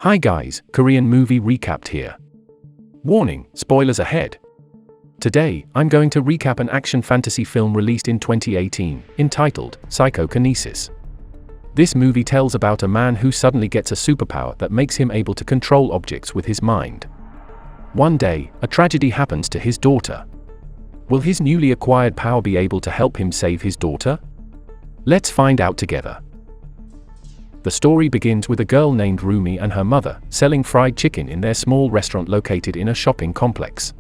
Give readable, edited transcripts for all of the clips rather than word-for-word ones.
Hi guys, Korean movie recapped here. Warning, spoilers ahead. Today, I'm going to recap an action fantasy film released in 2018, entitled Psychokinesis. This movie tells about a man who suddenly gets a superpower that makes him able to control objects with his mind. One day, a tragedy happens to his daughter. Will his newly acquired power be able to help him save his daughter? Let's find out together. The story begins with a girl named Rumi and her mother selling fried chicken in their small restaurant located in a shopping complex.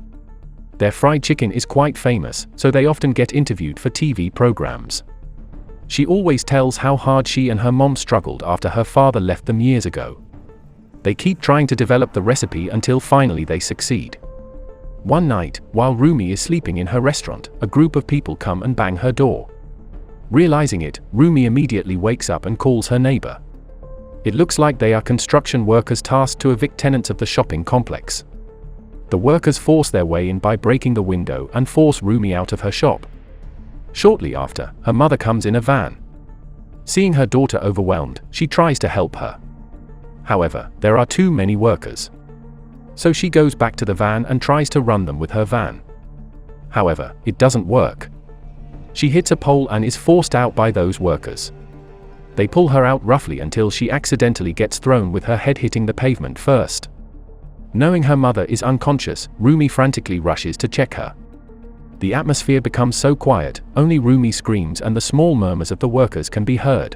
Their fried chicken is quite famous, so they often get interviewed for TV programs. She always tells how hard she and her mom struggled after her father left them years ago. They keep trying to develop the recipe until finally they succeed. One night, while Rumi is sleeping in her restaurant, a group of people come and bang her door. Realizing it, Rumi immediately wakes up and calls her neighbor. It looks like they are construction workers tasked to evict tenants of the shopping complex. The workers force their way in by breaking the window and force Rumi out of her shop. Shortly after, her mother comes in a van. Seeing her daughter overwhelmed, she tries to help her. However, there are too many workers. So she goes back to the van and tries to run them with her van. However, it doesn't work. She hits a pole and is forced out by those workers. They pull her out roughly until she accidentally gets thrown with her head hitting the pavement first. Knowing her mother is unconscious, Rumi frantically rushes to check her. The atmosphere becomes so quiet, only Rumi screams and the small murmurs of the workers can be heard.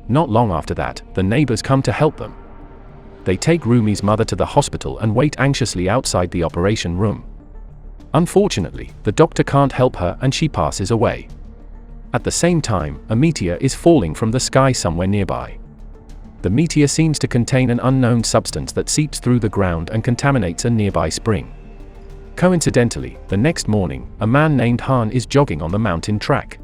Not long after that, the neighbors come to help them. They take Rumi's mother to the hospital and wait anxiously outside the operation room. Unfortunately, the doctor can't help her and she passes away. At the same time, a meteor is falling from the sky somewhere nearby. The meteor seems to contain an unknown substance that seeps through the ground and contaminates a nearby spring. Coincidentally, the next morning, a man named Han is jogging on the mountain track.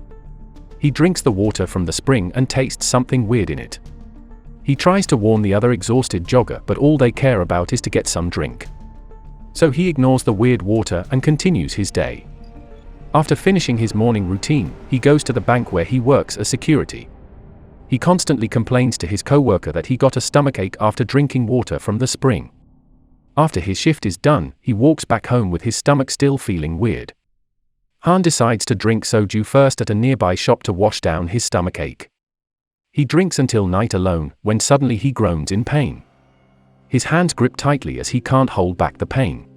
He drinks the water from the spring and tastes something weird in it. He tries to warn the other exhausted jogger, but all they care about is to get some drink. So he ignores the weird water and continues his day. After finishing his morning routine, he goes to the bank where he works as security. He constantly complains to his co-worker that he got a stomachache after drinking water from the spring. After his shift is done, he walks back home with his stomach still feeling weird. Han decides to drink soju first at a nearby shop to wash down his stomachache. He drinks until night alone, when suddenly he groans in pain. His hands grip tightly as he can't hold back the pain.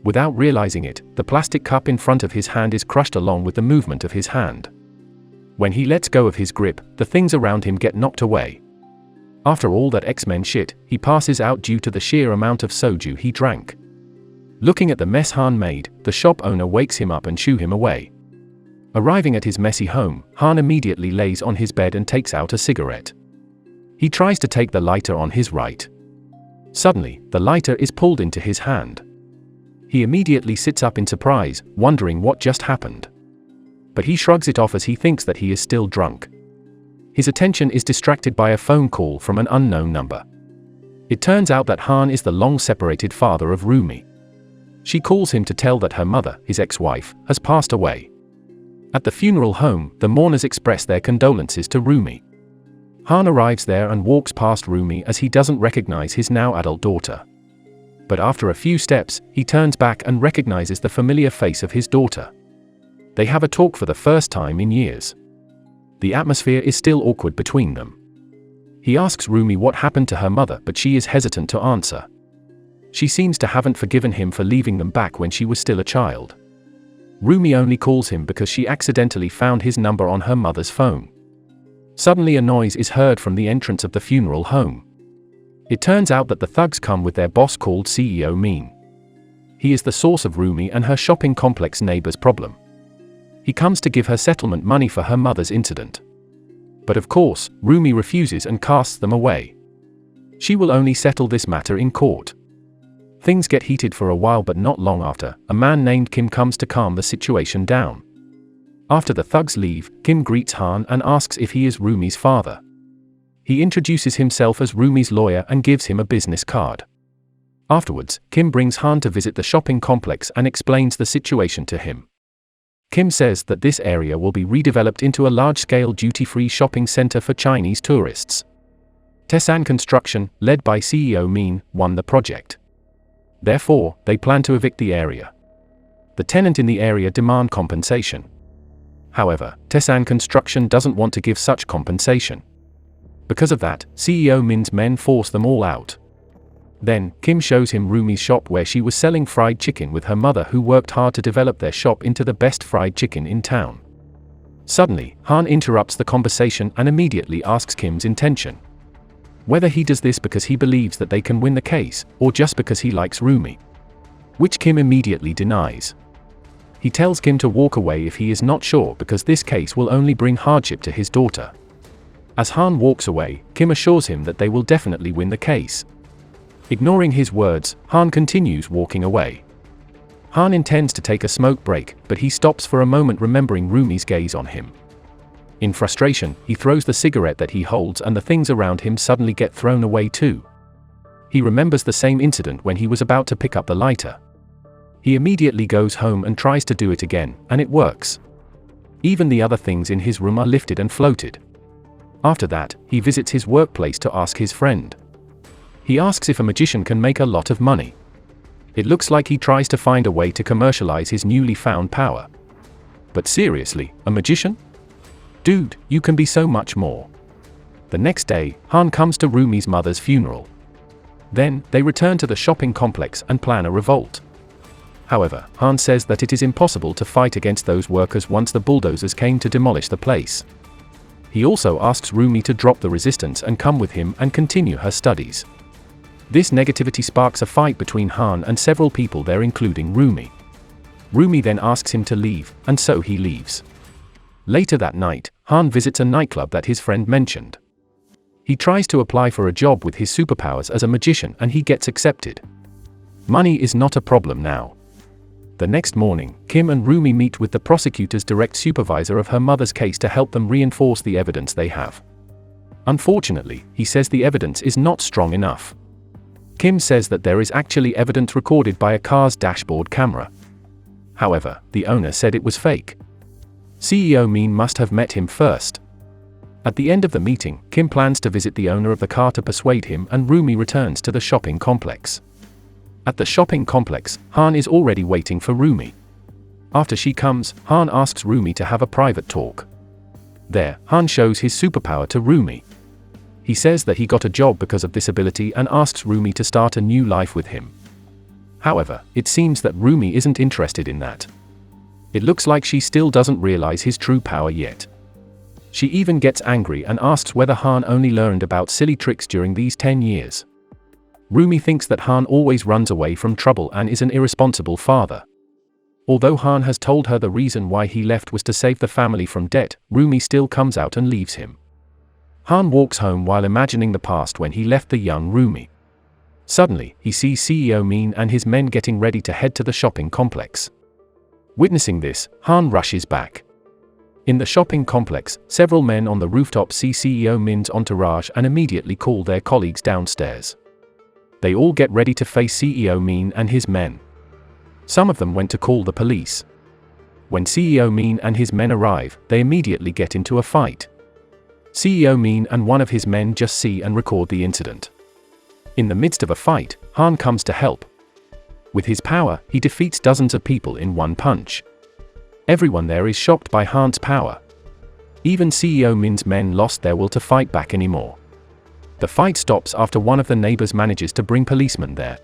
Without realizing it, the plastic cup in front of his hand is crushed along with the movement of his hand. When he lets go of his grip, the things around him get knocked away. After all that X-Men shit, he passes out due to the sheer amount of soju he drank. Looking at the mess Han made, the shop owner wakes him up and shoo him away. Arriving at his messy home, Han immediately lays on his bed and takes out a cigarette. He tries to take the lighter on his right. Suddenly, the lighter is pulled into his hand. He immediately sits up in surprise, wondering what just happened. But he shrugs it off as he thinks that he is still drunk. His attention is distracted by a phone call from an unknown number. It turns out that Han is the long-separated father of Rumi. She calls him to tell that her mother, his ex-wife, has passed away. At the funeral home, the mourners express their condolences to Rumi. Han arrives there and walks past Rumi as he doesn't recognize his now adult daughter. But after a few steps, he turns back and recognizes the familiar face of his daughter. They have a talk for the first time in years. The atmosphere is still awkward between them. He asks Rumi what happened to her mother, but she is hesitant to answer. She seems to haven't forgiven him for leaving them back when she was still a child. Rumi only calls him because she accidentally found his number on her mother's phone. Suddenly a noise is heard from the entrance of the funeral home. It turns out that the thugs come with their boss called CEO Mean. He is the source of Rumi and her shopping complex neighbor's problem. He comes to give her settlement money for her mother's incident. But of course, Rumi refuses and casts them away. She will only settle this matter in court. Things get heated for a while, but not long after, a man named Kim comes to calm the situation down. After the thugs leave, Kim greets Han and asks if he is Rumi's father. He introduces himself as Rumi's lawyer and gives him a business card. Afterwards, Kim brings Han to visit the shopping complex and explains the situation to him. Kim says that this area will be redeveloped into a large-scale duty-free shopping center for Chinese tourists. Thailand Construction, led by CEO Min, won the project. Therefore, they plan to evict the area. The tenant in the area demand compensation. However, Thailand Construction doesn't want to give such compensation. Because of that, CEO Min's men force them all out. Then, Kim shows him Rumi's shop where she was selling fried chicken with her mother, who worked hard to develop their shop into the best fried chicken in town. Suddenly, Han interrupts the conversation and immediately asks Kim's intention. Whether he does this because he believes that they can win the case, or just because he likes Rumi. Which Kim immediately denies. He tells Kim to walk away if he is not sure, because this case will only bring hardship to his daughter. As Han walks away, Kim assures him that they will definitely win the case. Ignoring his words, Han continues walking away. Han intends to take a smoke break, but he stops for a moment, remembering Rumi's gaze on him. In frustration, he throws the cigarette that he holds, and the things around him suddenly get thrown away too. He remembers the same incident when he was about to pick up the lighter. He immediately goes home and tries to do it again, and it works. Even the other things in his room are lifted and floated. After that, he visits his workplace to ask his friend. He asks if a magician can make a lot of money. It looks like he tries to find a way to commercialize his newly found power. But seriously, a magician? Dude, you can be so much more. The next day, Han comes to Rumi's mother's funeral. Then, they return to the shopping complex and plan a revolt. However, Han says that it is impossible to fight against those workers once the bulldozers came to demolish the place. He also asks Rumi to drop the resistance and come with him and continue her studies. This negativity sparks a fight between Han and several people there, including Rumi. Rumi then asks him to leave, and so he leaves. Later that night, Han visits a nightclub that his friend mentioned. He tries to apply for a job with his superpowers as a magician, and he gets accepted. Money is not a problem now. The next morning, Kim and Rumi meet with the prosecutor's direct supervisor of her mother's case to help them reinforce the evidence they have. Unfortunately, he says the evidence is not strong enough. Kim says that there is actually evidence recorded by a car's dashboard camera. However, the owner said it was fake. CEO Min must have met him first. At the end of the meeting, Kim plans to visit the owner of the car to persuade him, and Rumi returns to the shopping complex. At the shopping complex, Han is already waiting for Rumi. After she comes, Han asks Rumi to have a private talk. There, Han shows his superpower to Rumi. He says that he got a job because of this ability and asks Rumi to start a new life with him. However, it seems that Rumi isn't interested in that. It looks like she still doesn't realize his true power yet. She even gets angry and asks whether Han only learned about silly tricks during these 10 years. Rumi thinks that Han always runs away from trouble and is an irresponsible father. Although Han has told her the reason why he left was to save the family from debt, Rumi still comes out and leaves him. Han walks home while imagining the past when he left the young Rumi. Suddenly, he sees CEO Min and his men getting ready to head to the shopping complex. Witnessing this, Han rushes back. In the shopping complex, several men on the rooftop see CEO Min's entourage and immediately call their colleagues downstairs. They all get ready to face CEO Min and his men. Some of them went to call the police. When CEO Min and his men arrive, they immediately get into a fight. CEO Min and one of his men just see and record the incident. In the midst of a fight, Han comes to help. With his power, he defeats dozens of people in one punch. Everyone there is shocked by Han's power. Even CEO Min's men lost their will to fight back anymore. The fight stops after one of the neighbors manages to bring policemen there.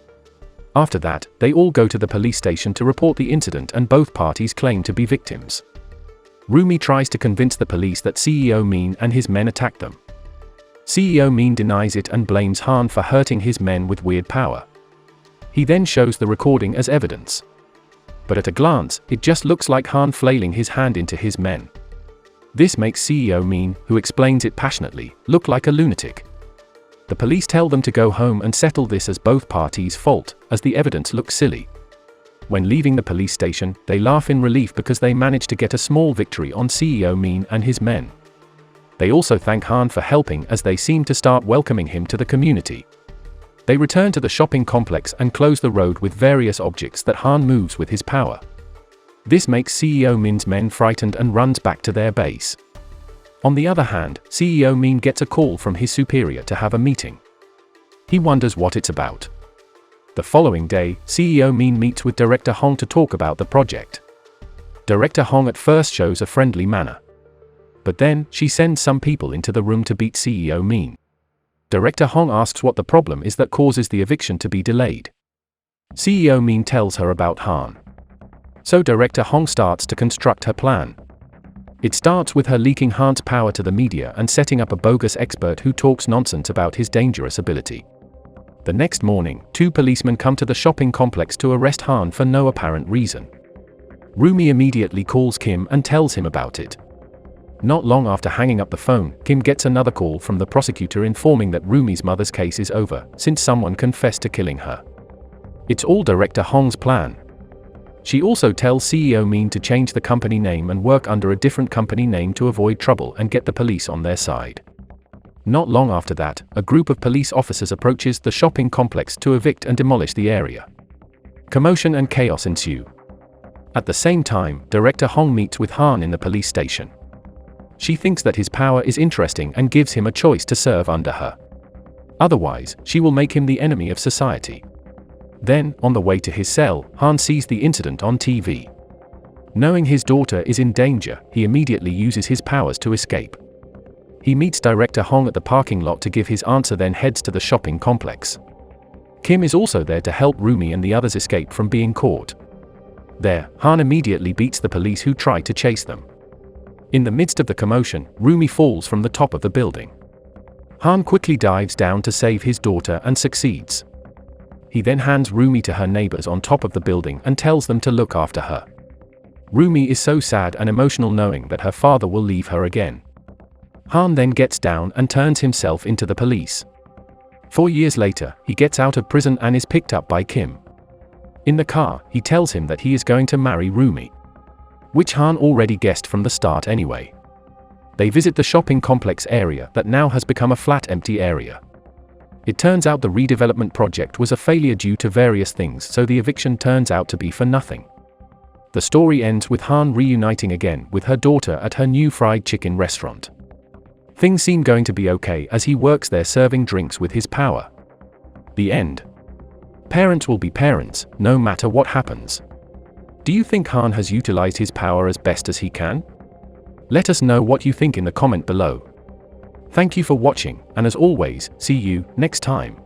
After that, they all go to the police station to report the incident, and both parties claim to be victims. Rumi tries to convince the police that CEO Min and his men attacked them. CEO Min denies it and blames Han for hurting his men with weird power. He then shows the recording as evidence. But at a glance, it just looks like Han flailing his hand into his men. This makes CEO Min, who explains it passionately, look like a lunatic. The police tell them to go home and settle this as both parties' fault, as the evidence looks silly. When leaving the police station, they laugh in relief because they managed to get a small victory on CEO Min and his men. They also thank Han for helping, as they seem to start welcoming him to the community. They return to the shopping complex and close the road with various objects that Han moves with his power. This makes CEO Min's men frightened and runs back to their base. On the other hand, CEO Min gets a call from his superior to have a meeting. He wonders what it's about. The following day, CEO Min meets with Director Hong to talk about the project. Director Hong at first shows a friendly manner. But then, she sends some people into the room to beat CEO Min. Director Hong asks what the problem is that causes the eviction to be delayed. CEO Min tells her about Han. So Director Hong starts to construct her plan. It starts with her leaking Han's power to the media and setting up a bogus expert who talks nonsense about his dangerous ability. The next morning, 2 policemen come to the shopping complex to arrest Han for no apparent reason. Rumi immediately calls Kim and tells him about it. Not long after hanging up the phone, Kim gets another call from the prosecutor informing that Rumi's mother's case is over, since someone confessed to killing her. It's all Director Hong's plan. She also tells CEO Min to change the company name and work under a different company name to avoid trouble and get the police on their side. Not long after that, a group of police officers approaches the shopping complex to evict and demolish the area. Commotion and chaos ensue. At the same time, Director Hong meets with Han in the police station. She thinks that his power is interesting and gives him a choice to serve under her. Otherwise, she will make him the enemy of society. Then, on the way to his cell, Han sees the incident on TV. Knowing his daughter is in danger, he immediately uses his powers to escape. He meets Director Hong at the parking lot to give his answer, then heads to the shopping complex. Kim is also there to help Rumi and the others escape from being caught. There, Han immediately beats the police who try to chase them. In the midst of the commotion, Rumi falls from the top of the building. Han quickly dives down to save his daughter and succeeds. He then hands Rumi to her neighbors on top of the building and tells them to look after her. Rumi is so sad and emotional knowing that her father will leave her again. Han then gets down and turns himself into the police. 4 years later, he gets out of prison and is picked up by Kim. In the car, he tells him that he is going to marry Rumi, which Han already guessed from the start anyway. They visit the shopping complex area that now has become a flat, empty area. It turns out the redevelopment project was a failure due to various things, so the eviction turns out to be for nothing. The story ends with Han reuniting again with her daughter at her new fried chicken restaurant. Things seem going to be okay as he works there serving drinks with his power. The end. Parents will be parents, no matter what happens. Do you think Han has utilized his power as best as he can? Let us know what you think in the comment below. Thank you for watching, and as always, see you next time.